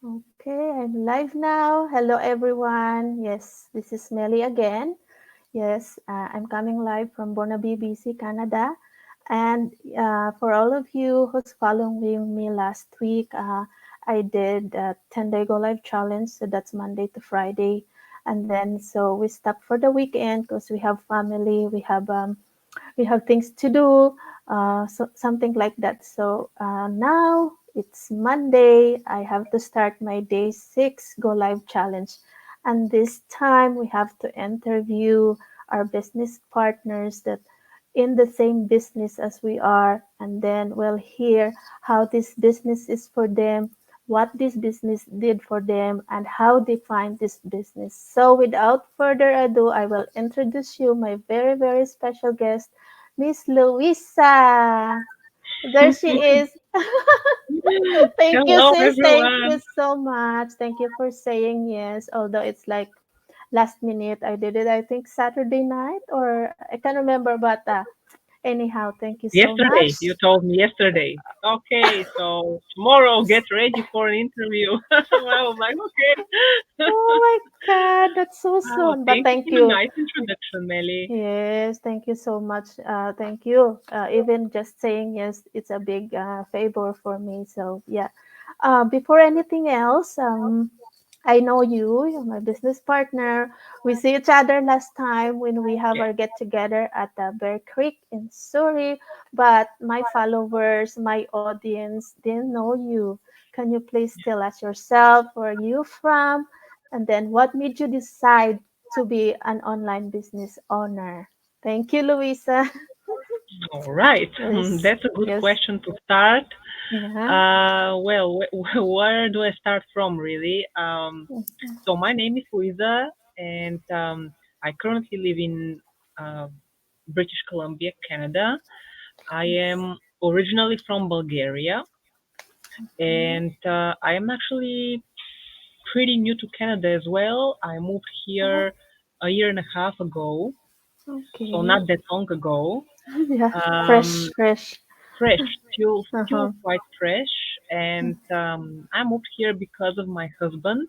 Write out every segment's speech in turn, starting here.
Okay, I'm live now. Hello, everyone. Yes, this is Melly again. Yes, I'm coming live from Burnaby, BC, Canada. And for all of you who's following me last week, I did a 10-day Go Live challenge. So that's Monday to Friday. And then so we stopped for the weekend because we have family, we have things to do, so something like that. So now it's Monday. I have to start my day 6 Go Live challenge. And this time we have to interview our business partners that in the same business as we are. And then we'll hear how this business is for them, what this business did for them, and how they find this business. So without further ado, I will introduce you my very, very special guest, Miss Louisa. There she is. Thank you, Hello, sis. Thank you everyone. so much. Thank you for saying yes. Although it's like last minute, I did it, I think Saturday night, or I can't remember, but anyhow, thank you so much. Yesterday, you told me yesterday. Okay, so tomorrow get ready for an interview. Well, I'm like, okay. Oh my God, that's so Wow, soon. But thank you thank for the you. nice introduction, Melly. Yes, thank you so much. Thank you. Even just saying yes, it's a big favor for me. So yeah. Before anything else, I know you. You're my business partner. We see each other last time when we have Yeah. our get together at Bear Creek in Surrey. But my followers, my audience didn't know you. Can you please tell us yourself? Where are you from? And then what made you decide to be an online business owner? Thank you, Louisa. All right. Yes, That's a good yes, question to start. yeah. Well, where do I start from, really? So my name is Luisa, and I currently live in uh, British Columbia, Canada. I Yes. am originally from Bulgaria, Okay. and I am actually pretty new to Canada as well. I moved Oh, here a year and a half ago, so okay. not that long ago. Yeah, fresh, Um, fresh. Fresh, still Uh-huh. quite fresh, and I moved here because of my husband.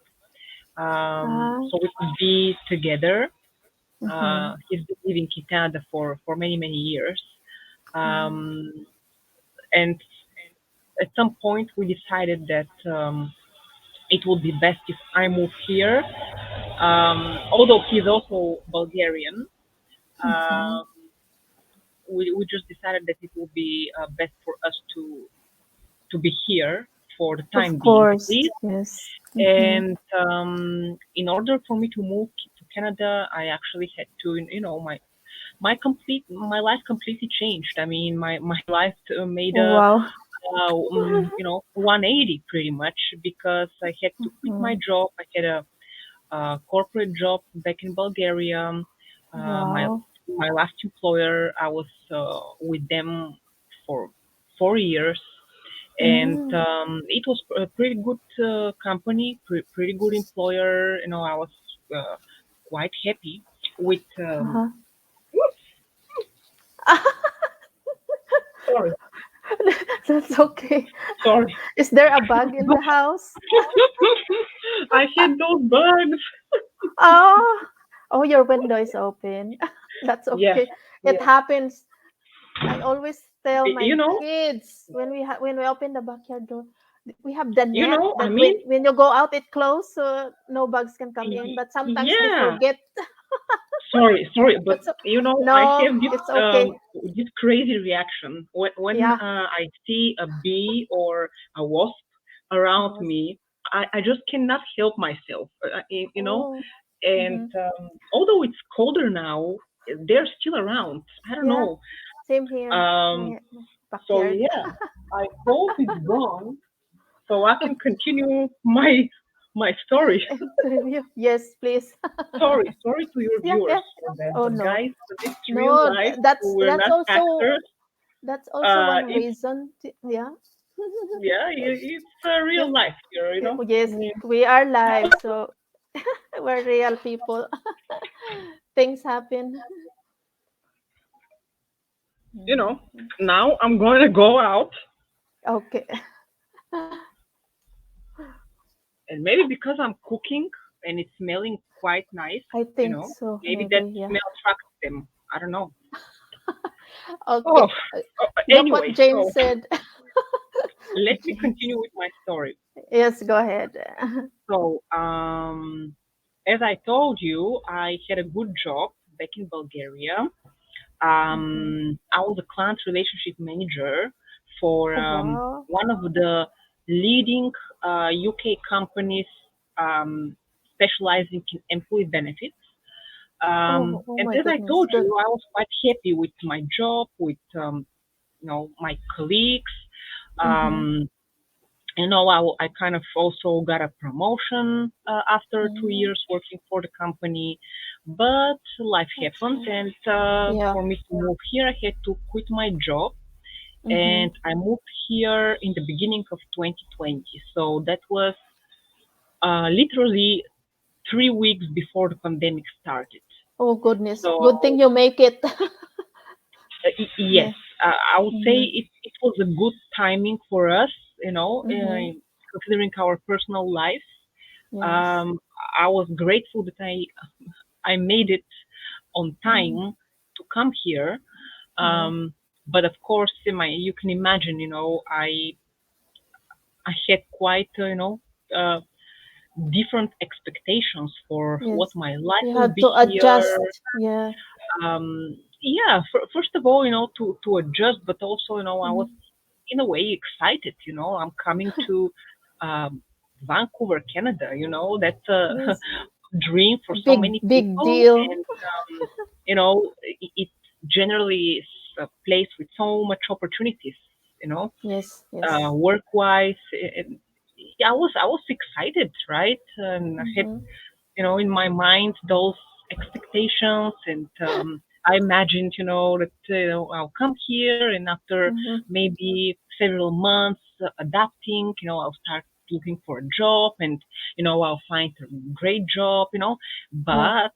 Uh, So we could be together. mhm. He's been living in Canada for many years. Wow. Um, and at some point we decided that it would be best if I move here. Although he's also Bulgarian, Mhm. uh, we just decided that it would be best for us to be here for the Of time being, at course, least. yes. Mhm. And in order for me to move to Canada, I actually had to, my life completely changed. I mean, my life made a Wow. 180 pretty much, because I had to quit my Mhm. job. I had a corporate job back in Bulgaria. My Wow. my last employer, I was with them for 4 years, and Mm. it was a pretty good company, pretty good employer. I was uh, quite happy with. Uh-huh. Sorry, That's okay. sorry. Is there a bug in the house? I had those bugs. Oh, oh, your window is open. That's Yeah, okay. It yeah. happens. I always tell You my know, kids when we open the backyard door, we have the you net know. I that mean, when you go out it closed so no bugs can come in. But sometimes they yeah. forget. Sorry, but That's I no, have it's okay. this crazy reaction when Yeah, I see a bee or a wasp around I was. me. I just cannot help myself, Oh, And mm-hmm. although it's colder now, they're still around. I don't Yeah, know. same here. Um, My so backyard. yeah, I hope it's gone so I can continue my story. Interview. Yes, please. Sorry to your Yeah, viewers yeah. for that, Oh but no, guys, it's real no. life. We're That's not also actors. one It's reason. Yeah. Yeah, it's Yeah. real life here. I Yes, mean, we are live, so we're real people. Things happen. you know. Mhm. Now I'm going to go out, Okay. and maybe because I'm cooking and it's smelling quite nice, I you think know, so. maybe that Maybe, yeah. smell attracts them. I don't know. Oh, Okay. Look what anyway, Jane so said. let me Jane. continue with my story. Yes, go ahead. So, as I told you, I had a good job back in Bulgaria. Mhm. I was a client relationship manager for Oh, wow. one of the leading UK companies specializing in employee benefits. Oh, oh And my as I goodness. told you, I was quite happy with my job, with my colleagues. Mm-hmm. Um, I kind of also got a promotion after 2 years working for the company, but life That's happens, good. and Yeah. for me to move here, I had to quit my job, Mm-hmm. and I moved here in the beginning of 2020. So that was literally 3 weeks before the pandemic started. Oh, goodness. Good thing So you make it. yes, Yeah. I would say Mm-hmm. it was a good timing for us, Mm-hmm. considering our personal lives. Yes. Um, I was grateful that I made it on Mm-hmm. time to come here. Yeah. But of course, you can imagine, I had quite uh, different expectations for what Yes. my life You will had be to here. adjust. Yeah. Yeah, first of all, to adjust, but also, I was Mm-hmm. in a way excited. I'm coming to um, Vancouver, Canada. That's a Yes. dream for so Big, many big people, deal. and you know, it generally is a place with so much opportunities. Yes. Yes. Work-wise, yeah, I was excited, right? And I had Mm-hmm. in my mind those expectations, and I imagined that I'll come here, and after Mm-hmm. maybe several months adapting, I'll start looking for a job, and I'll find a great job, Yeah. but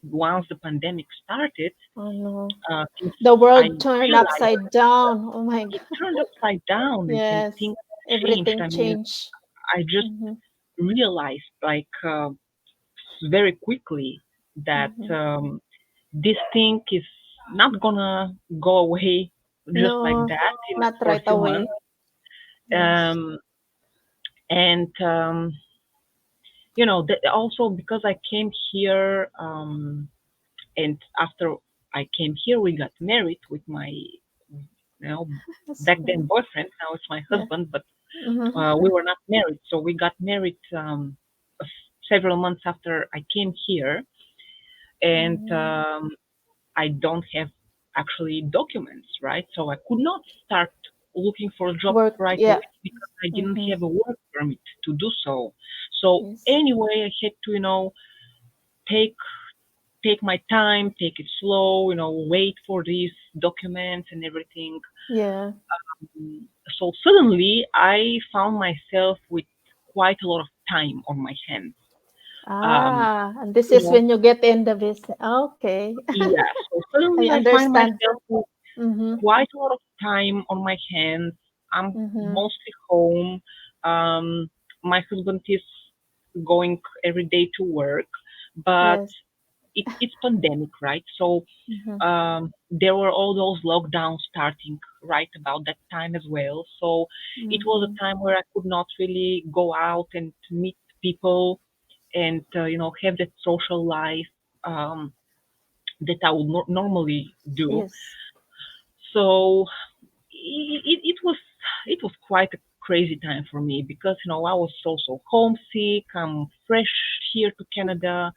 once the pandemic started, Oh no. things The I world turned realized upside down. Oh my it God. turned upside down, and Yes. things changed. Everything I mean, changed. I just Mm-hmm. realized like very quickly that Mm-hmm. this thing is not gonna go away just like No, that not for a right few months. away. Yes. Um, and also because I came here, and after I came here, we got married with my That's back then good. boyfriend. Now it's my Yeah. husband, but Mm-hmm. we were not married. So we got married several months after I came here, and Mm-hmm. I don't have actually documents, right? So I could not start looking for a job Work. right Yeah. away because I didn't Mm-hmm. have a work permit to do so. So Yes. anyway, I had to, take take my time, take it slow, wait for these documents and everything. Yeah. So suddenly I found myself with quite a lot of time on my hands. Um, And this you is know, when you get in the business. Okay. yeah. So I suddenly I find understand. myself with Mm-hmm. quite a lot of time on my hands. I'm Mm-hmm. mostly home. Um, my husband is going every day to work, but Yes. it's pandemic, right? So Mm-hmm. there were all those lockdowns starting right about that time as well. So it was Mm-hmm. a time where I could not really go out and meet people and have that social life that I would normally do. Yes. So it was quite a crazy time for me because I was so homesick. I'm fresh here to Canada.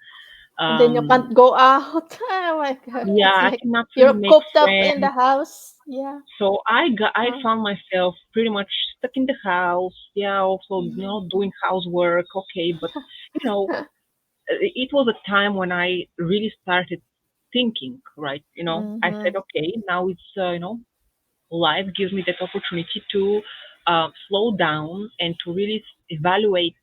And then you Um, can't go out. Oh my God. yeah, It's I like cannot really you're make cooped up in the friends. house. Yeah. So I Oh. found myself pretty much stuck in the house. Yeah, also Mhm. doing housework. Okay, but you know it was a time when I really started thinking. Right, I said, Mhm. okay, now it's life gives me that opportunity to slow down and to really evaluate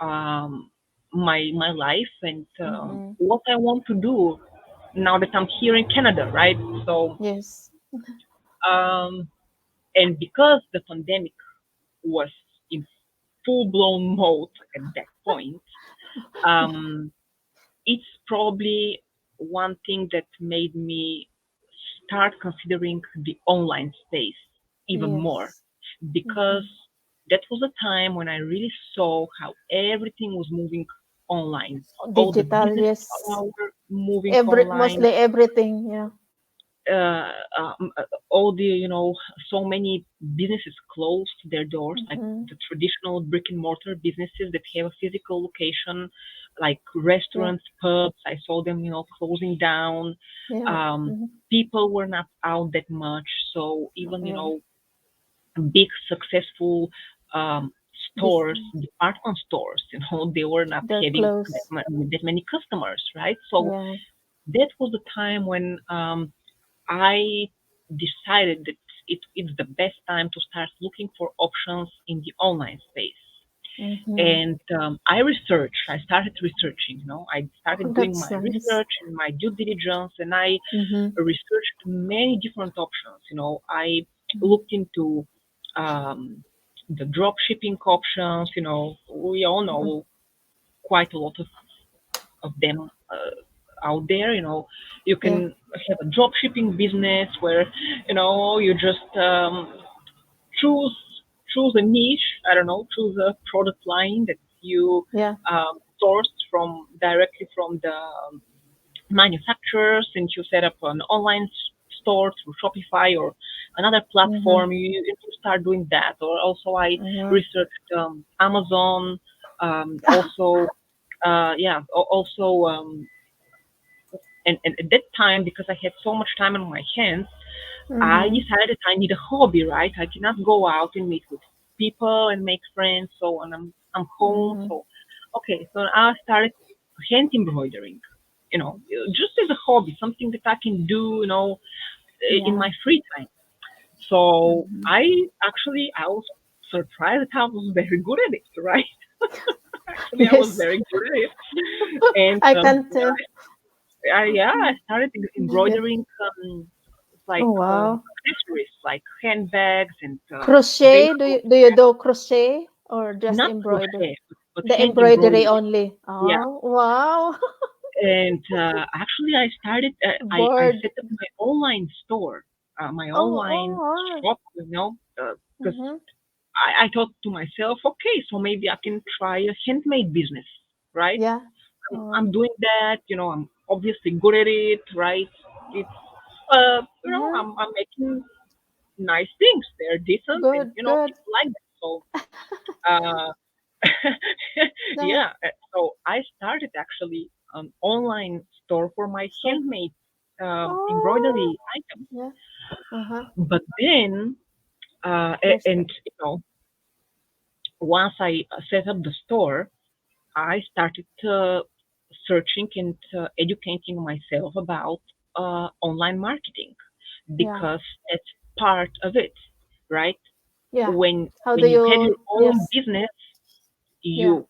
um, my life and Mhm. what I want to do now that I'm here in Canada, right? So, Yes. um, and because the pandemic was in full-blown mode at that point. Um, it's probably one thing that made me start considering the online space even more Yes. because Mhm. that was a time when I really saw how everything was moving online. All the Digital, businesses yes. were moving Every online. mostly everything, yeah. uh, all the so many businesses closed their doors, like Mm-hmm. the traditional brick and mortar businesses that have a physical location, like Yeah, restaurants, pubs. I saw them closing down. yeah. um, Mm-hmm. People were not out that much, so even Yeah. big successful um, This stores, department stores, they were not they're having close. that many customers, right? So Yeah. that was the time when I decided that it's the best time to start looking for options in the online space. Mm-hmm. And I researched. I started researching. I started doing That's my nice. research and my due diligence, and I Mm-hmm. researched many different options. I looked into um, the drop shipping options. We all Mm-hmm. know quite a lot of them out there. You Yeah. can have a drop shipping business where you just choose choose a niche. I don't know, choose a product line that you Yeah. source from directly from the manufacturers, and you set up an online store through Shopify or another Mm-hmm. platform. You start doing that. Or also, I Uh-huh. researched Amazon. Also, yeah, also, and at that time, because I had so much time on my hands, I Mm-hmm. decided I need a hobby, right? I cannot go out and meet with people and make friends. So, and I'm home. Mm-hmm. So, okay. So I started hand embroidering. Just as a hobby, something that I can do, in Yeah. my free time. So Mm-hmm. I was surprised that I was very good at it, right? Actually, I was Yes. very good at it, and I can tell. yeah, I started Yeah. embroidering like Oh wow. accessories, like handbags and base Crochet? Do you do crochet or just not embroider? crochet, but The hand embroidery embroidery. only. Yeah, Oh wow. and actually, I started. I Board. set up my online store, my Oh, online oh wow. shop. Because Mm-hmm. I thought to myself, okay, so maybe I can try a handmade business, right? Yeah. I'm doing that. I'm obviously good at it, right? It's Mm-hmm. I'm making nice things. They're decent, and Good, good. people like them. So uh, No, yeah, so I started actually an online store for my so handmade oh embroidery items. yeah. Uh-huh. But then, There's the and once I set up the store, I started searching and educating myself about online marketing yeah. because it's part of it, right? Yeah. How When do you have you your own yes. business, Yeah. you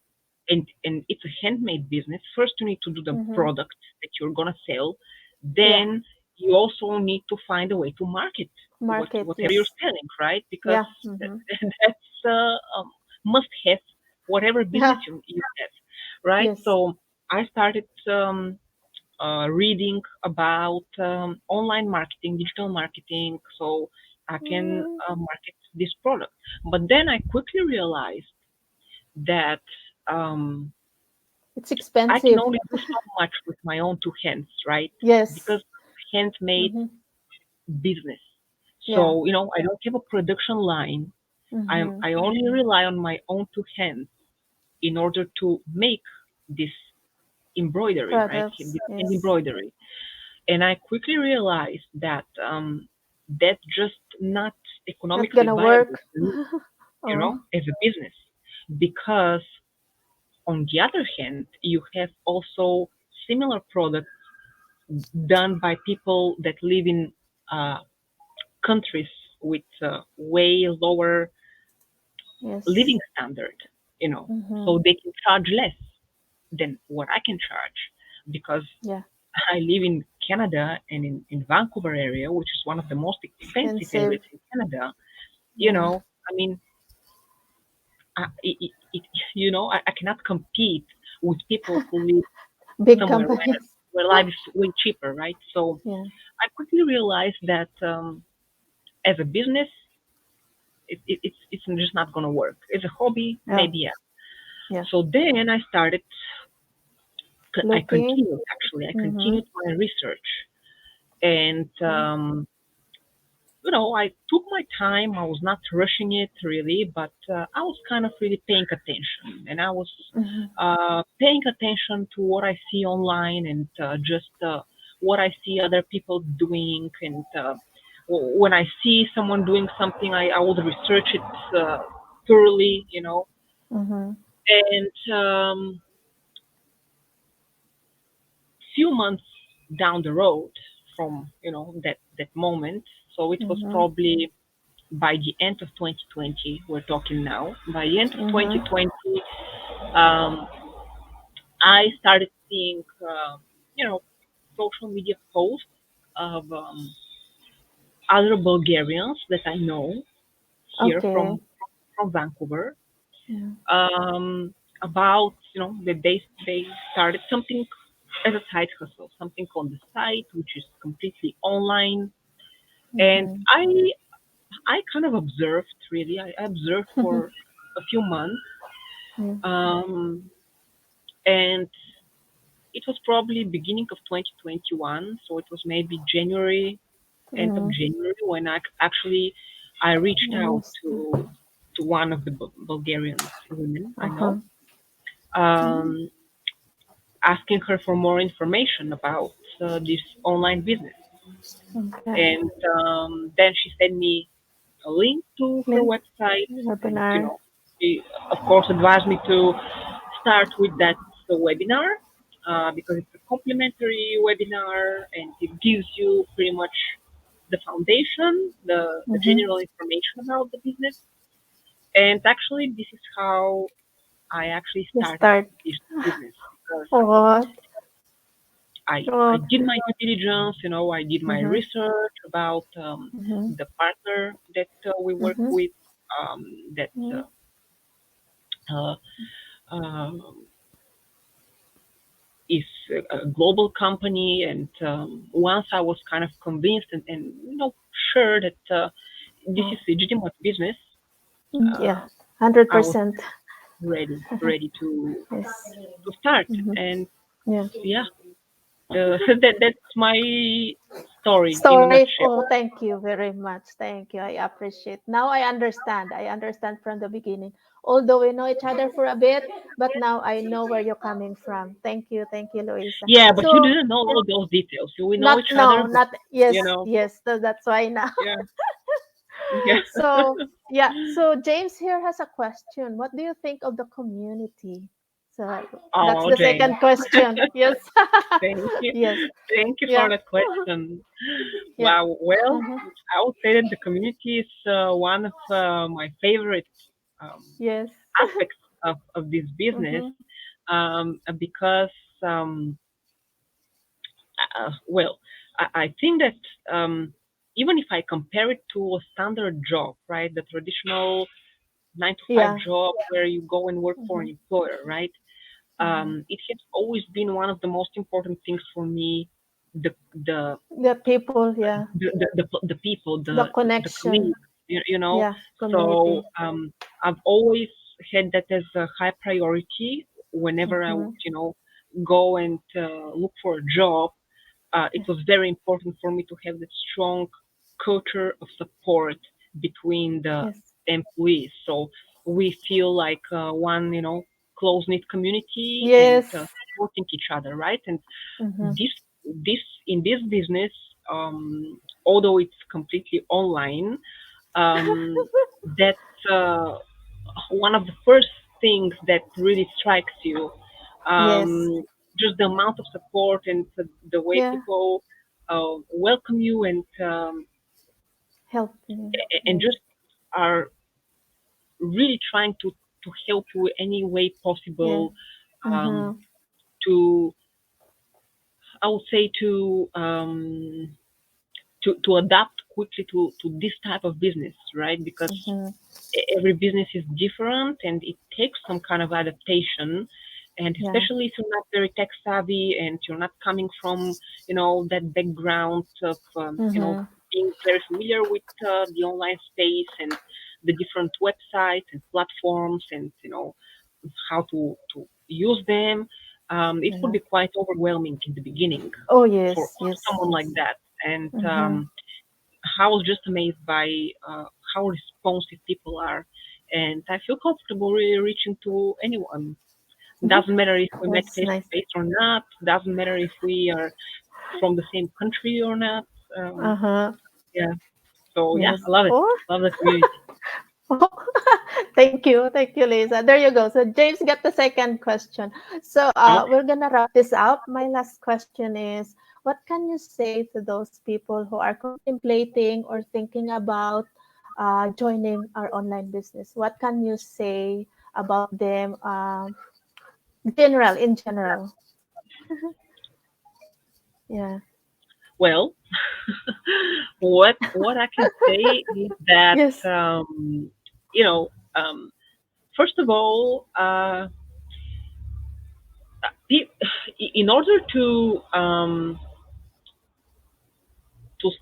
and it's a handmade business. First, you need to do the Mm-hmm. product that you're gonna sell. Yeah. Then you also need to find a way to market Market, whatever you're yes. selling, right? Because Yeah. Mm-hmm. that's must have whatever business Yeah. you have, right? Yes. So I started reading about online marketing, digital marketing, so I can Mm, market this product. But then I quickly realized that it's I can expensive. only do so much with my own two hands, right? Yes. Because handmade Mm-hmm. business. Yeah. So, I don't have a production line. Mm-hmm. I only rely on my own two hands in order to make this embroidery, right? Products. This hand Yes. embroidery. And I quickly realized that that's just not Not economically gonna viable work. for me, Oh. as a business. Because on the other hand, you have also similar products done by people that live in uh, countries with way lower Yes. living standard, you know, Mm-hmm. so they can charge less than what I can charge because Yeah. I live in Canada and in Vancouver area, which is one of the most expensive Expensive. areas in Canada. Yeah. I mean, it I cannot compete with people who live Big somewhere where companies. life is way cheaper, right? So Yeah. I quickly realized that as a business, it's just not gonna work. As a hobby, Yeah. maybe yeah. Yeah. So then I Looking. continued actually. I Mm-hmm. continued my research, and Okay. I took my time. I was not rushing it really, but I was kind of really paying attention, and I was Mm-hmm. paying attention to what I see online and just what I see other people doing. And when I see someone doing something, I would research it thoroughly, Mm-hmm. And few months down the road from that moment, so it was Mm-hmm. probably by the end of 2020, we're talking now. By the end of Mm-hmm. 2020, um, I started seeing, social media posts of other Bulgarians that I know here Okay. from Vancouver, Yeah. um, about that they started something as a side hustle, something on the site which is completely online, and Mm-hmm. I kind of observed really. I observed for a few months, Yeah. um, and it was probably beginning of 2021, so it was maybe January, end of Mm-hmm. January, when I reached out Yes. to one of the Bulgarian women I know, Uh-huh. Mm-hmm. um, asking her for more information about this online business, Okay. and then she sent me a link to her Link website, and webinar. she of course advised me to start with that webinar, because it's a complimentary webinar and it gives you pretty much the foundation, the Mm-hmm. general information about the business. And actually, this is how I actually You started start. this business, because What? I Oh. did my due diligence, I did my Mm-hmm. research about Mm-hmm. the partner that we work Mm-hmm. with, that Mm-hmm. uh, uh, is a global company. And once I was kind of convinced and sure that this is Oh. legitimate business, Yeah. uh, I was 100%. ready Yes. to start. Mm-hmm. And Yeah. yeah, that's my story in a Story. nutshell. Oh, thank you very much. Thank you. I appreciate. Now I understand. I understand from the beginning. Although we know each other for a bit, but now I know where you're coming from. Thank you. Thank you, Luisa. Yeah, but you So, didn't know all those details. We know not each other, no, but not yes, you know, yes. That's why now. yeah, yeah. So, yeah. So James here has a question. What do you think of the community? So that's Oh, the James, second question. Yes. thank you, Yes. thank you for Yeah. that question. Yeah. Wow. Well, Mhm. I would say that the community is one of my favorite um, Yes. aspects of this business, Mm-hmm. because, um, well, I think that even if I compare it to a standard job, right, the traditional 9 to 5 Yeah. job where you go and work for Mm-hmm. an employer, right? Mm-hmm. It has always been one of the most important things for me. The the The people, yeah. the people, The the connection, colleagues, you know. yeah. So Community. I've always had that as a high priority whenever I Mm-hmm. would, go and look for a job. It Yes. was very important for me to have that strong culture of support between the Yes. employees. So we feel like one, close knit community, and Yes. supporting each other, right? And Mm-hmm. this this in this business, although it's completely online, that's one of the first things that really strikes you. Yes. Just the amount of support and the way Yeah. people welcome you, Helping. and Yes. just are really trying to help you any way Yeah. possible, um, Mm-hmm. to I would say to adapt quickly to this type of business, right? Because Mm-hmm. every business is different and it takes some kind of adaptation. And Yeah. especially if you're not very tech savvy and you're not coming from, that background of, Mm-hmm. being very familiar with the online space and the different websites and platforms and, how to use them, it would Yeah. be quite overwhelming in the beginning Oh for yes, yes, someone like yes. that. And Mm-hmm. I was just amazed by how responsive people are, and I feel comfortable really reaching to anyone. Mm-hmm. Doesn't matter if we met That's face to nice. face or not. Doesn't matter if we are from the same country or not. Uh-huh. Yeah. So yeah, Yes. I love it. Oh, Love the community. thank you, Lisa. There you go. So James got the second question. So Okay. we're gonna wrap this up. My last question is, what can you say to those people who are contemplating or thinking about joining our online business? What can you say about them? In general. Yeah. Well, what I can say is that Yes. you know first of all, pe- in order to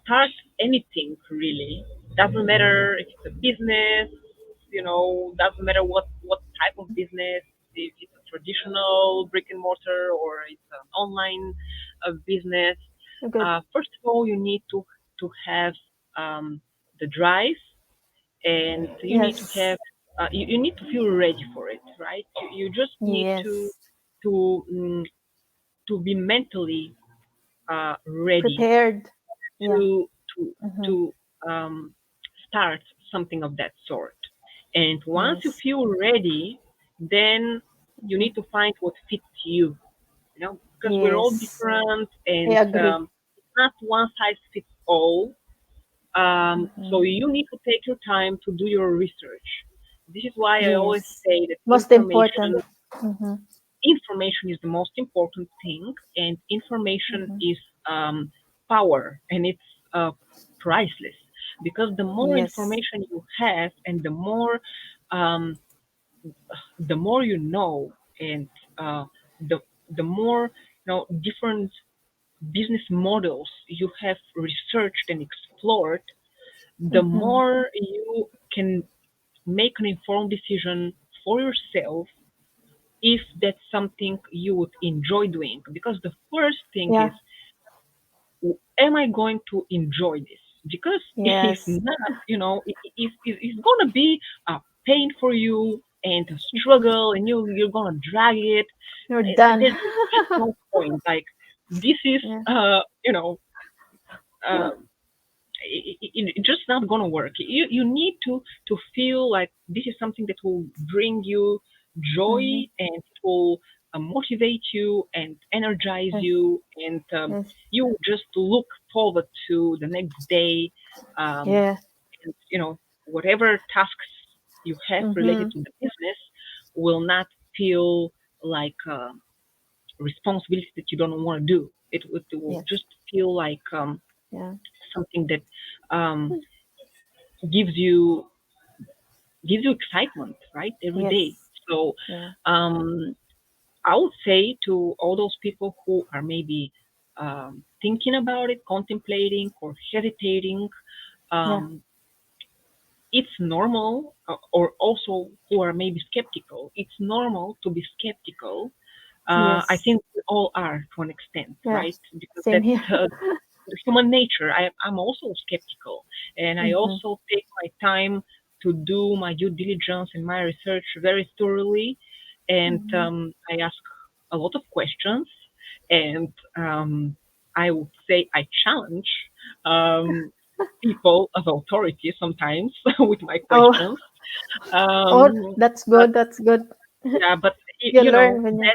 start anything really, doesn't matter if it's a business, doesn't matter what type of business, if it's a traditional brick and mortar or it's an online business. Good. First of all, you need to have um, the drive, and you need to Yes. have you need to feel ready for it, right? You just need Yes. to to be mentally ready Prepared. Yeah. to to Mm-hmm. to start something of that sort. And once you Yes. feel ready, then you Mm-hmm. need to find what fits you. Because we're all Yes. different, I and agree. it's not one size fits all. So Mm-hmm. you need to take your time to do your research. This is why I always Yes. say that Most important. Mm-hmm. information is the most important thing, and information Mm-hmm. is power, and it's uh, priceless. Because the more Yes. information you have, and um, the more you know, and uh, the the more different business models you have researched and explored, the Mm-hmm. more you can make an informed decision for yourself if that's something you would enjoy doing. Because the first thing Yeah. is, am I going to enjoy this? Because if Yes. not, if it's gonna be a pain for you and a struggle, and you're gonna drag it, You're done. there's just no point. Like, this is, Yeah. uh, it's just not gonna work. You need to feel like this is something that will bring you joy, Mm-hmm. and it will motivate you and energize Yes. you, and Yes. you just look forward to the next day. um, Yeah. and whatever tasks you have related Mm-hmm. to the business will not feel like responsibility that you don't want to do. It will Yes. just feel like Yeah. something that um, gives you gives you excitement, right, every day. Yes. So Yeah. um, I would say to all those people who are maybe thinking about it, contemplating, or hesitating, Yeah. um, it's normal, or also who are maybe skeptical. It's normal to be skeptical. I Yes. think we all are to an extent, Yeah. right? Because Same that's here. human nature. I'm also skeptical, and I Mm-hmm. also take my time to do my due diligence and my research very thoroughly, and Mm-hmm. I ask a lot of questions, and I would say I challenge um, people of authority sometimes with my Oh. questions. Oh, Um, that's but good. That's good. yeah, but You learn when you.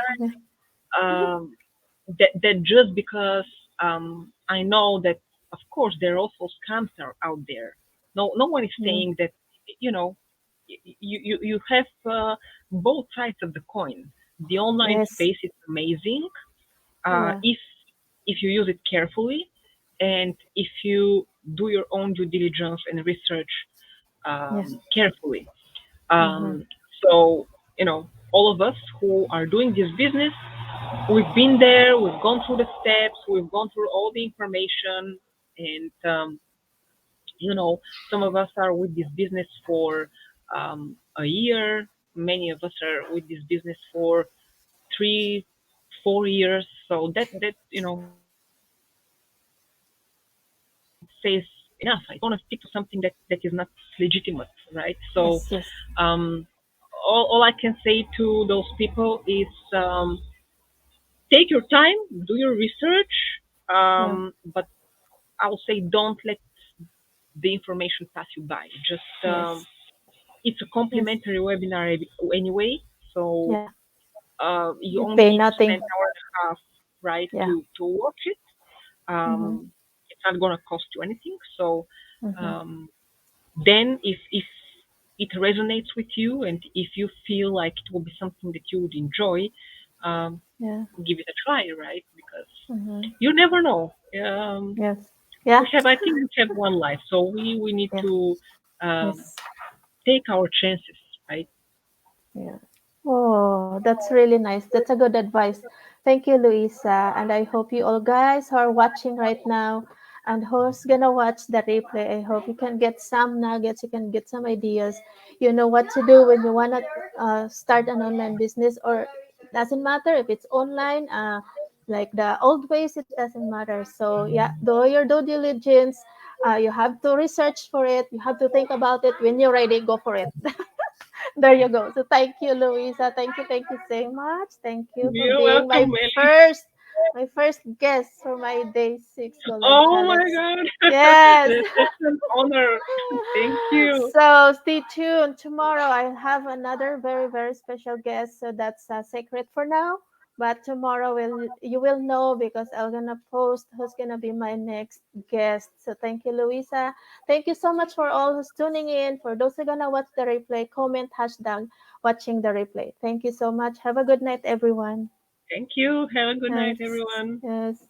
Yeah. um, that just because I know that, of course, there are also scams out there. No one is Mm. saying that, you know, you have both sides of the coin. The online Yes. space is amazing Yeah. if you use it carefully, and if you do your own due diligence and research Yes. carefully. Mm-hmm. Um, so, all of us who are doing this business, we've been there, we've gone through the steps, we've gone through all the information, and some of us are with this business for a year. Many of us are with this business for 3, 4 years. So that says enough. I don't want to stick to something that is not legitimate, right? So Yes, yes. um, all I can say to those people is take your time, do your research, Yeah. but I will say don't let the information pass you by. Just Yes. it's a Yes. complimentary webinar anyway, so Yeah. you You only pay need to spend nothing. an hour and a half, right, Yeah. to watch it. Mm-hmm. It's not gonna cost you anything. So Mm-hmm. um, then, if it resonates with you and if you feel like it will be something that you would enjoy, um, Yeah. give it a try, right? Because Mm-hmm. you never know. Yes. Yeah. I think we have one life, so we need Yeah. to um, Yes. take our chances, right? Yeah. Oh, that's really nice. That's a good advice. Thank you, Luisa. And I hope you all guys who are watching right now and who's gonna watch the replay, I hope you can get some nuggets, you can get some ideas. You know what to do when you wanna start an online business, or doesn't matter if it's online, like the old ways, it doesn't matter. So yeah, do your due diligence. You have to research for it. You have to think about it. When you're ready, go for it. There you go. So thank you, Louisa. Thank you so much. Thank you for You're being welcome, Ellie. my first guest for my day 6 Go Live Oh my Challenge. God, Yes. that's an honor. Thank you. So stay tuned. Tomorrow I have another very special guest. So that's a secret for now. But tomorrow you will know because I'm gonna post who's gonna be my next guest. So thank you, Louisa. Thank you so much for all who's tuning in. For those who are gonna watch the replay, comment hashtag watching the replay. Thank you so much. Have a good night, everyone. Thank you. Have a good night, Yes. everyone. Yes.